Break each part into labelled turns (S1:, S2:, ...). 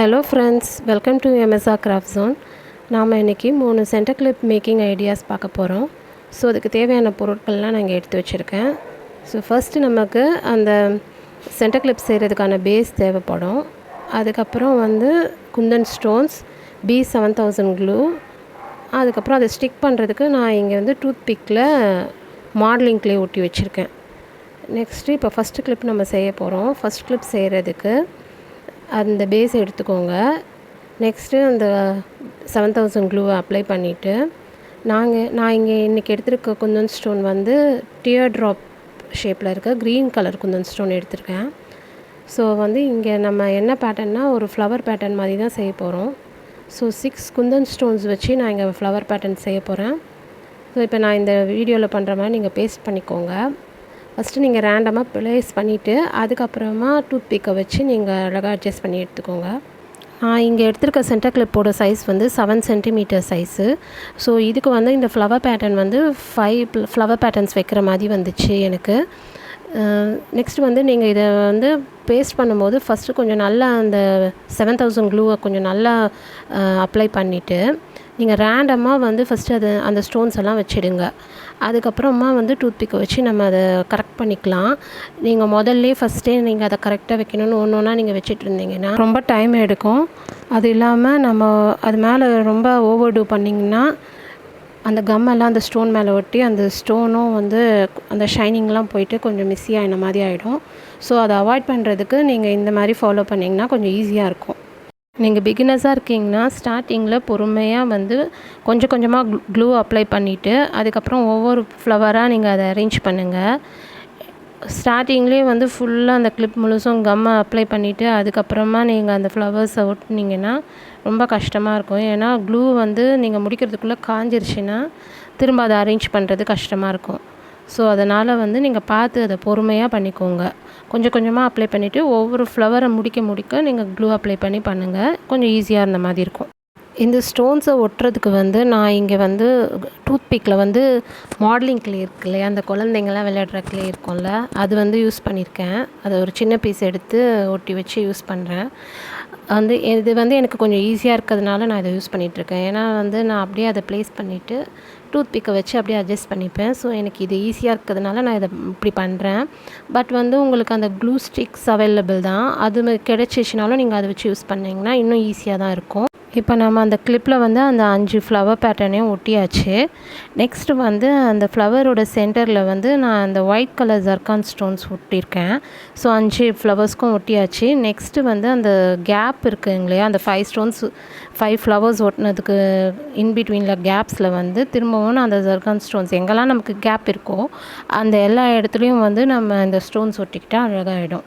S1: Hello friends, welcome to MSR craft zone. நாம் இன்றைக்கி 3 centre clip making ideas பார்க்க போகிறோம். ஸோ அதுக்கு தேவையான பொருட்கள்லாம் நான் இங்கே எடுத்து வச்சுருக்கேன். ஸோ ஃபஸ்ட்டு நமக்கு அந்த சென்டர் கிளிப் செய்கிறதுக்கான பேஸ் தேவைப்படும். அதுக்கப்புறம் குந்தன் ஸ்டோன்ஸ், B7000 க்ளூ. அதுக்கப்புறம் அதை ஸ்டிக் பண்ணுறதுக்கு நான் இங்கே டூத் பிக்கில் மாடலிங் க்ளே ஒட்டி வச்சுருக்கேன். நெக்ஸ்ட்டு இப்போ ஃபஸ்ட்டு கிளிப் நம்ம செய்ய போகிறோம். ஃபஸ்ட் கிளிப் செய்கிறதுக்கு அந்த பேஸ் எடுத்துக்கோங்க. நெக்ஸ்ட்டு அந்த 7000 க்ளூவை அப்ளை பண்ணிவிட்டு நான் இங்கே இன்றைக்கி எடுத்துருக்க குந்தன் ஸ்டோன் டியர் ட்ராப் ஷேப்பில் இருக்க க்ரீன் கலர் குந்தன் ஸ்டோன் எடுத்திருக்கேன். ஸோ இங்கே நம்ம என்ன பேட்டர்ன்னா ஒரு ஃப்ளவர் பேட்டர்ன் மாதிரி தான் செய்ய போகிறோம். ஸோ 6 குந்தன் ஸ்டோன்ஸ் வச்சு நான் இங்கே ஃப்ளவர் பேட்டர்ன் செய்ய போகிறேன். ஸோ இப்போ நான் இந்த வீடியோவில் பண்ணுற மாதிரி நீங்கள் பேஸ்ட் பண்ணிக்கோங்க. ஃபஸ்ட்டு நீங்கள் ரேண்டமாக ப்ளேஸ் பண்ணிவிட்டு அதுக்கப்புறமா டூத் பிக்கை வச்சு நீங்கள் அழகாக அட்ஜஸ்ட் பண்ணி எடுத்துக்கோங்க. நான் இங்கே எடுத்துருக்க சென்டர் கிளிப்போட சைஸ் 7 சென்டிமீட்டர் சைஸு. ஸோ இதுக்கு இந்த ஃப்ளவர் பேட்டர்ன் 5 ஃப்ளவர் பேட்டர்ன்ஸ் வைக்கிற மாதிரி வந்துச்சு எனக்கு. நெக்ஸ்ட்டு நீங்கள் இதை பேஸ்ட் பண்ணும்போது ஃபஸ்ட்டு கொஞ்சம் நல்லா அந்த 7000 க்ளூவை கொஞ்சம் நல்லா அப்ளை பண்ணிவிட்டு நீங்கள் ரேண்டமாக ஃபஸ்ட்டு அந்த ஸ்டோன்ஸ் எல்லாம் வச்சிடுங்க. அதுக்கப்புறமா டூத் பிக்கை வச்சு நம்ம அதை கரெக்ட் பண்ணிக்கலாம். நீங்கள் ஃபஸ்ட்டே நீங்கள் அதை கரெக்டாக வைக்கணும்னு ஒன்று ஒன்றா நீங்கள் வச்சுட்டு இருந்தீங்கன்னா ரொம்ப டைம் எடுக்கும். அது இல்லாமல் நம்ம அது மேலே ரொம்ப ஓவர் டூ பண்ணிங்கன்னா அந்த கம்மெல்லாம் அந்த ஸ்டோன் மேலே ஒட்டி அந்த ஸ்டோனும் அந்த ஷைனிங்லாம் போயிட்டு கொஞ்சம் மிஸ்ஸி ஆகின மாதிரி ஆகிடும். ஸோ அதை அவாய்ட் பண்ணுறதுக்கு நீங்கள் இந்த மாதிரி ஃபாலோ பண்ணிங்கன்னா கொஞ்சம் ஈஸியாக இருக்கும். நீங்கள் பிகினர்ஸாக இருக்கீங்கன்னா ஸ்டார்டிங்கில் பொறுமையாக கொஞ்சம் கொஞ்சமாக க்ளூ அப்ளை பண்ணிவிட்டு அதுக்கப்புறம் ஒவ்வொரு ஃப்ளவராக நீங்கள் அதை அரேஞ்ச் பண்ணுங்கள். ஸ்டார்டிங்லேயே ஃபுல்லாக அந்த கிளிப் முழுசும் கம்மை அப்ளை பண்ணிவிட்டு அதுக்கப்புறமா நீங்கள் அந்த ஃப்ளவர்ஸை ஒட்டினீங்கன்னா ரொம்ப கஷ்டமாக இருக்கும். ஏன்னா க்ளூ நீங்கள் முடிக்கிறதுக்குள்ளே காஞ்சிருச்சுன்னா திரும்ப அதை அரேஞ்ச் பண்ணுறது கஷ்டமாக இருக்கும். ஸோ அதனால் நீங்கள் பார்த்து அதை பொறுமையாக பண்ணிக்கோங்க. கொஞ்சம் கொஞ்சமாக அப்ளை பண்ணிவிட்டு ஒவ்வொரு ஃப்ளவரை முடிக்க நீங்கள் க்ளூ அப்ளை பண்ணி பண்ணுங்கள். கொஞ்சம் ஈஸியாக இருந்த மாதிரி இருக்கும். இந்த ஸ்டோன்ஸை ஒட்டுறதுக்கு நான் இங்கே டூத் பிக்கில் மாடலிங் க்ளே இருக்கு இல்லையா, அந்த குழந்தைங்கள்லாம் விளையாடுற க்ளே இருக்கும்ல, அது யூஸ் பண்ணியிருக்கேன். அதை ஒரு சின்ன பீஸ் எடுத்து ஒட்டி வச்சு யூஸ் பண்ணுறேன். இது எனக்கு கொஞ்சம் ஈஸியாக இருக்கிறதுனால நான் இதை யூஸ் பண்ணிகிட்ருக்கேன். ஏன்னா நான் அப்படியே அதை ப்ளேஸ் பண்ணிவிட்டு டூத் பிக்கை வச்சு அப்படியே அட்ஜஸ்ட் பண்ணிப்பேன். ஸோ எனக்கு இது ஈஸியாக இருக்கிறதுனால நான் இதை இப்படி பண்ணுறேன். பட் உங்களுக்கு அந்த க்ளூ ஸ்டிக்ஸ் அவைலபிள் தான். அது கிடைச்சிச்சினாலும் நீங்கள் அதை வச்சு யூஸ் பண்ணிங்கன்னா இன்னும் ஈஸியாக தான் இருக்கும். இப்போ நம்ம அந்த கிளிப்பில் அந்த 5 ஃப்ளவர் பேட்டர்னையும் ஒட்டியாச்சு. நெக்ஸ்ட்டு அந்த ஃப்ளவரோட சென்டரில் நான் அந்த ஒயிட் கலர் ஜர்கான் ஸ்டோன்ஸ் ஒட்டியிருக்கேன். ஸோ 5 ஃப்ளவர்ஸ்க்கும் ஒட்டியாச்சு. நெக்ஸ்ட்டு அந்த கேப் இருக்குங்க இல்லையா, அந்த 5 ஃப்ளவர்ஸ் ஒட்டினதுக்கு இன்பிட்வீனில் கேப்ஸில் திரும்பவும் அந்த ஜர்கான் ஸ்டோன்ஸ் எங்கெல்லாம் நமக்கு கேப் இருக்கோ அந்த எல்லா இடத்துலையும் நம்ம இந்த ஸ்டோன்ஸ் ஒட்டிக்கிட்டால் அழகாகிடும்.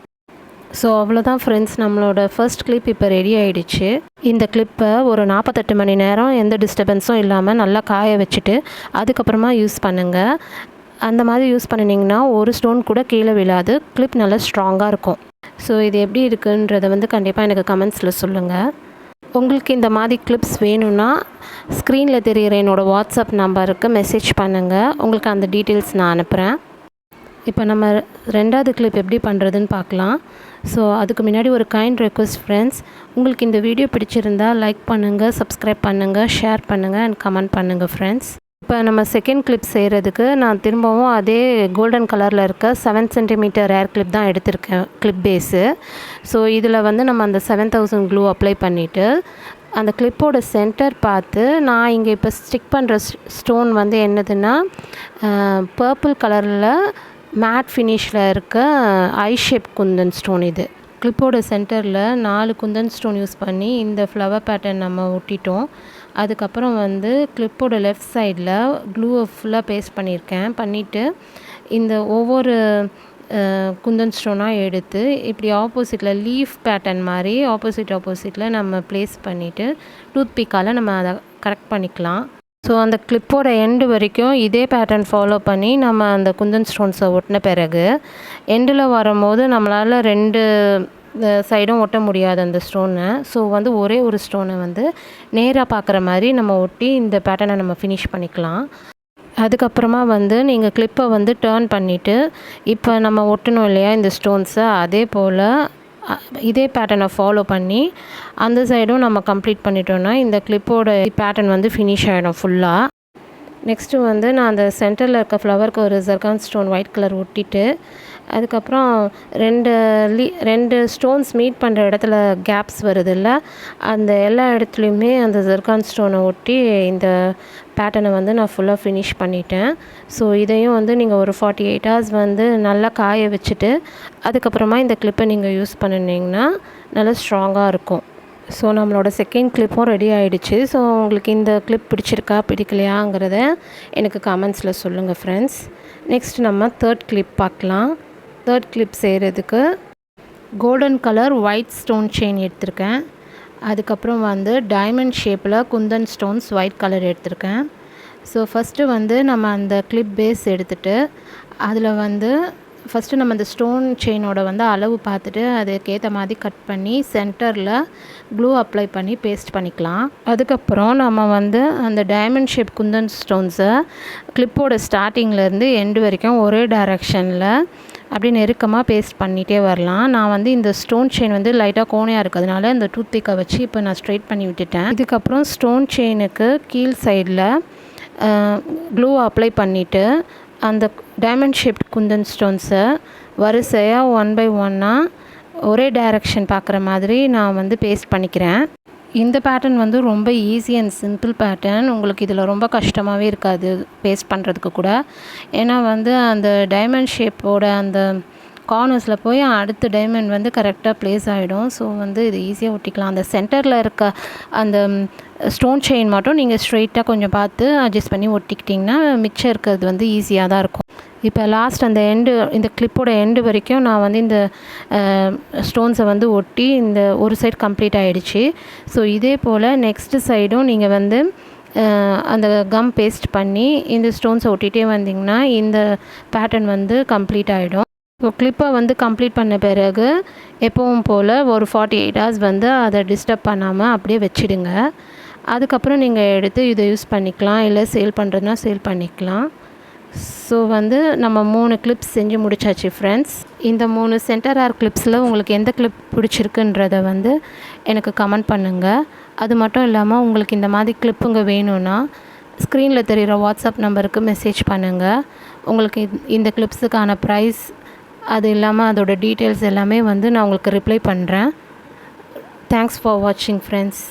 S1: ஸோ அவ்வளோதான் ஃப்ரெண்ட்ஸ், நம்மளோட ஃபர்ஸ்ட் கிளிப் இப்போ ரெடி ஆகிடுச்சு. இந்த கிளிப்பை ஒரு 48 மணி நேரம் எந்த டிஸ்டர்பன்ஸும் இல்லாமல் நல்லா காய வச்சுட்டு அதுக்கப்புறமா யூஸ் பண்ணுங்கள். அந்த மாதிரி யூஸ் பண்ணினீங்கன்னா ஒரு ஸ்டோன் கூட கீழே விழாது. கிளிப் நல்லா ஸ்ட்ராங்காக இருக்கும். ஸோ இது எப்படி இருக்குன்றதை கண்டிப்பாக எனக்கு கமெண்ட்ஸில் சொல்லுங்கள். உங்களுக்கு இந்த மாதிரி கிளிப்ஸ் வேணும்னா ஸ்க்ரீனில் தெரிகிற என்னோடய வாட்ஸ்அப் நம்பருக்கு மெசேஜ் பண்ணுங்கள். உங்களுக்கு அந்த டீட்டெயில்ஸ் நான் அனுப்புகிறேன். இப்போ நம்ம 2வது கிளிப் எப்படி பண்ணுறதுன்னு பார்க்கலாம். ஸோ அதுக்கு முன்னாடி ஒரு கைண்ட் ரெக்வெஸ்ட் ஃப்ரெண்ட்ஸ், உங்களுக்கு இந்த வீடியோ பிடிச்சிருந்தால் லைக் பண்ணுங்கள், சப்ஸ்கிரைப் பண்ணுங்கள், ஷேர் பண்ணுங்கள் அண்ட் கமெண்ட் பண்ணுங்கள் ஃப்ரெண்ட்ஸ். இப்போ நம்ம செகண்ட் கிளிப் செய்கிறதுக்கு நான் திரும்பவும் அதே கோல்டன் கலரில் இருக்க 7 சென்டிமீட்டர் ஏர் கிளிப் தான் எடுத்திருக்கேன், கிளிப் பேஸு. ஸோ இதில் நம்ம அந்த 7000 க்ளூ அப்ளை பண்ணிவிட்டு அந்த கிளிப்போட சென்டர் பார்த்து நான் இங்கே இப்போ ஸ்டிக் பண்ணுற ஸ்டோன் என்னதுன்னா பர்பிள் கலரில் மேட் ஃபினிஷில் இருக்க ஐ ஷேப் குந்தன் ஸ்டோன். இது கிளிப்போட சென்டரில் 4 குந்தன் ஸ்டோன் யூஸ் பண்ணி இந்த ஃப்ளவர் பேட்டர்ன் நம்ம ஒட்டிட்டோம். அதுக்கப்புறம் கிளிப்போட லெஃப்ட் சைடில் க்ளூவை ஃபுல்லாக பேஸ்ட் பண்ணிவிட்டு இந்த ஒவ்வொரு குந்தன் ஸ்டோனாக எடுத்து இப்படி ஆப்போசிட்டில் லீஃப் பேட்டர்ன் மாதிரி ஆப்போசிட்டில் நம்ம ப்ளேஸ் பண்ணிவிட்டு டூத் பிக்கால் நம்ம அதை கரெக்ட் பண்ணிக்கலாம். ஸோ அந்த கிளிப்போட எண்டு வரைக்கும் இதே பேட்டர்ன் ஃபாலோ பண்ணி நம்ம அந்த குந்தன் ஸ்டோன்ஸை ஒட்டின பிறகு எண்டில் வரும்போது நம்மளால் 2 சைடும் ஒட்ட முடியாது அந்த ஸ்டோனை. ஸோ ஒரே ஒரு ஸ்டோனை நேராக பார்க்குற மாதிரி நம்ம ஒட்டி இந்த பேட்டர்னை நம்ம ஃபினிஷ் பண்ணிக்கலாம். அதுக்கப்புறமா நீங்கள் கிளிப்பை டேர்ன் பண்ணிவிட்டு இப்போ நம்ம ஒட்டணும் இல்லையா இந்த ஸ்டோன்ஸை, அதே போல் இதே பேட்டர்னை ஃபாலோ பண்ணி அந்த சைடும் நம்ம கம்ப்ளீட் பண்ணிட்டோன்னா இந்த கிளிப்போட பேட்டர்ன் வந்து ஃபினிஷ் ஆகிடும் ஃபுல்லாக. நெக்ஸ்ட்டு வந்து நான் அந்த சென்டரில் இருக்க ஃப்ளவருக்கு ஒரு ஜர்கான் ஸ்டோன் ஒயிட் கலர் ஒட்டிட்டு, அதுக்கப்புறம் ரெண்டு ஸ்டோன்ஸ் மீட் பண்ணுற இடத்துல கேப்ஸ் வருதுல்ல, அந்த எல்லா இடத்துலையுமே அந்த ஜர்கான் ஸ்டோனை ஒட்டி இந்த பேட்டர்னை வந்து நான் ஃபுல்லாக ஃபினிஷ் பண்ணிட்டேன். ஸோ இதையும் வந்து நீங்கள் ஒரு 48 ஹவர்ஸ் வந்து நல்லா காய வச்சுட்டு அதுக்கப்புறமா இந்த கிளிப்பை நீங்கள் யூஸ் பண்ணினீங்கன்னா நல்லா ஸ்ட்ராங்காக இருக்கும். ஸோ நம்மளோட செகண்ட் கிளிப்பும் ரெடி ஆகிடுச்சு. ஸோ உங்களுக்கு இந்த கிளிப் பிடிச்சிருக்கா பிடிக்கலையாங்கிறத எனக்கு கமெண்ட்ஸில் சொல்லுங்கள் ஃப்ரெண்ட்ஸ். நெக்ஸ்ட் நம்ம தேர்ட் கிளிப் பார்க்கலாம். தேர்ட் கிளிப் செய்கிறதுக்கு golden colour white stone chain எடுத்திருக்கேன். அதுக்கப்புறம் வந்து டைமண்ட் ஷேப்பில் குந்தன் ஸ்டோன்ஸ் ஒயிட் கலர் எடுத்திருக்கேன். ஸோ ஃபஸ்ட்டு வந்து நம்ம அந்த கிளிப் பேஸ் எடுத்துகிட்டு அதில் வந்து ஃபஸ்ட்டு நம்ம அந்த ஸ்டோன் செயினோட வந்து அளவு பார்த்துட்டு அதுக்கேற்ற மாதிரி கட் பண்ணி சென்டரில் க்ளூ அப்ளை பண்ணி பேஸ்ட் பண்ணிக்கலாம். அதுக்கப்புறம் நம்ம வந்து அந்த டைமண்ட் ஷேப் குந்தன் ஸ்டோன்ஸை கிளிப்போட ஸ்டார்டிங்லேருந்து எண்டு வரைக்கும் ஒரே டைரெக்ஷனில் அப்படி நெருக்கமாக பேஸ்ட் பண்ணிகிட்டே வரலாம். நான் வந்து இந்த ஸ்டோன் செயின் வந்து லைட்டாக கோணையாக இருக்கிறதுனால இந்த டூத்பிக்கை வச்சு இப்போ நான் ஸ்ட்ரைட் பண்ணி விட்டுட்டேன். இதுக்கப்புறம் ஸ்டோன் செயினுக்கு கீழ் சைடில் க்ளூ அப்ளை பண்ணிவிட்டு அந்த டைமண்ட் ஷேப்ட் குந்தன் ஸ்டோன்ஸை வரிசையாக 1 by 1 ஒரே டைரெக்ஷன் பார்க்குற மாதிரி நான் வந்து பேஸ்ட் பண்ணிக்கிறேன். இந்த பேட்டர்ன் வந்து ரொம்ப ஈஸி அண்ட் சிம்பிள் பேட்டர்ன். உங்களுக்கு இதில் ரொம்ப கஷ்டமாகவே இருக்காது பேஸ்ட் பண்ணுறதுக்கு கூட. ஏன்னா வந்து அந்த டைமண்ட் ஷேப்போட அந்த கார்னர்ஸில் போய் அடுத்த டைமண்ட் வந்து கரெக்டாக ப்ளேஸ் ஆகிடும். ஸோ வந்து இது ஈஸியாக ஒட்டிக்கலாம். அந்த சென்டரில் இருக்க அந்த ஸ்டோன் செயின் மட்டும் நீங்கள் ஸ்ட்ரெயிட்டாக கொஞ்சம் பார்த்து அட்ஜஸ்ட் பண்ணி ஒட்டிக்கிட்டிங்கன்னா மிச்சம் இருக்கிறது வந்து ஈஸியாக தான் இருக்கும். இப்போ லாஸ்ட் அந்த இந்த கிளிப்போட எண்டு வரைக்கும் நான் வந்து இந்த ஸ்டோன்ஸை வந்து ஒட்டி இந்த ஒரு சைடு கம்ப்ளீட் ஆகிடுச்சு. ஸோ இதே போல் நெக்ஸ்ட்டு சைடும் நீங்கள் வந்து அந்த கம் பேஸ்ட் பண்ணி இந்த ஸ்டோன்ஸை ஒட்டிகிட்டே வந்திங்கன்னா இந்த பேட்டர்ன் வந்து கம்ப்ளீட் ஆகிடும். ஸோ கிளிப்பை வந்து கம்ப்ளீட் பண்ண பிறகு எப்பவும் போல் ஒரு 48 ஹவர்ஸ் வந்து அதை டிஸ்டர்ப் பண்ணாமல் அப்படியே வச்சிடுங்க. அதுக்கப்புறம் நீங்கள் எடுத்து இதை யூஸ் பண்ணிக்கலாம், இல்லை சேல் பண்ணுறதுனா சேல் பண்ணிக்கலாம். ஸோ வந்து நம்ம 3 கிளிப்ஸ் செஞ்சு முடிச்சாச்சு ஃப்ரெண்ட்ஸ். இந்த 3 சென்டர் ஆர் கிளிப்ஸில் உங்களுக்கு எந்த கிளிப் பிடிச்சிருக்குன்றதை வந்து எனக்கு கமெண்ட் பண்ணுங்கள். அது மட்டும் இல்லாமல் உங்களுக்கு இந்த மாதிரி கிளிப்புங்க வேணும்னா ஸ்க்ரீனில் தெரிகிற வாட்ஸ்அப் நம்பருக்கு மெசேஜ் பண்ணுங்கள். உங்களுக்கு இந்த கிளிப்ஸுக்கான ப்ரைஸ் அது இல்லாமல் அதோட டீட்டெயில்ஸ் எல்லாமே வந்து நான் உங்களுக்கு ரிப்ளை பண்ணுறேன். தேங்க்ஸ் ஃபார் வாட்சிங் ஃப்ரெண்ட்ஸ்.